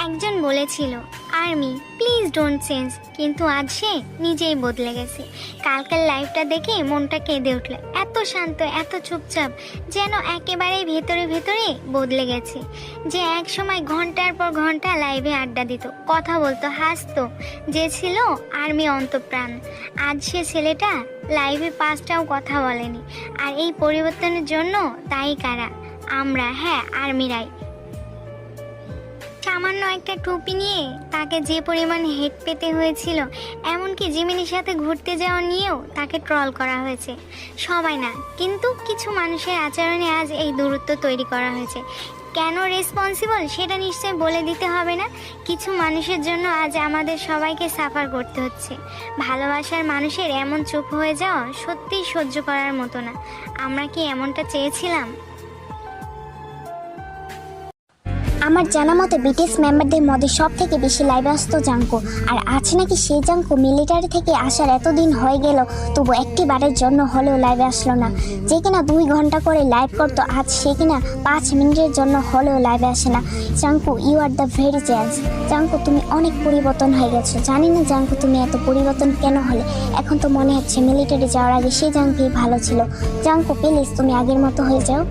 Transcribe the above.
একজন বলেছিল army please don't change, কিন্তু আজ সে নিজেই বদলে গেছে। কালকের লাইফটা দেখে মনটা কেঁদে উঠল। এত শান্ত, এত চুপচাপ, যেন একেবারে ভেতরে ভেতরে বদলে গেছে। যে এক সময় ঘন্টার পর ঘন্টা লাইভে আড্ডা দিত, কথা বলতো, হাসতো, যে ছিল আর্মি অন্তঃপ্রাণ, আজ সে ছেলেটা লাইভে 5টাও কথা বলেনি। আর এই পরিবর্তনের জন্য দায়ী কারা? আমরা, হ্যাঁ আর্মিরাই। সামান্য একটা টুপি নিয়ে তাকে যে পরিমাণ হেট পেতে হয়েছিল, এমনকি জিমিনির সাথে ঘুরতে যাওয়া নিয়েও তাকে ট্রল করা হয়েছে। সবাই না, কিন্তু কিছু মানুষের আচরণে আজ এই দূরত্ব তৈরি করা হয়েছে। কেন রেসপন্সিবল সেটা নিশ্চয় বলে দিতে হবে না। কিছু মানুষের জন্য আজ আমাদের সবাইকে সাফার করতে হচ্ছে। ভালোবাসার মানুষের এমন চুপ হয়ে যাওয়া সত্যিই সহ্য করার মতো না। আমরা কি এমনটা চেয়েছিলাম? আমার জানা মতে বিটিএস মেম্বারদের মধ্যে সব থেকে বেশি লাইভে আসতো জাঙ্কু। আর আছে নাকি সেই জাঙ্কু মিলিটারি থেকে আসার এতদিন হয়ে গেল, তবু একটি বারের জন্য হলেও লাইভে আসলো না। যে কিনা 2 ঘন্টা করে লাইভ করতো, আজ সে কিনা 5 মিনিটের জন্য হলেও লাইভে আসে না। জাঙ্কু, you are the very change. জাঙ্কু, তুমি অনেক পরিবর্তন হয়ে গেছো। জানি না জাঙ্কু তুমি এত পরিবর্তন কেন হলে। এখন তো মনে হচ্ছে মিলিটারি যাওয়ার আগে সেই জাঙ্কুই ভালো ছিল। জাঙ্কু প্লিজ তুমি আগের মতো হয়ে যাও।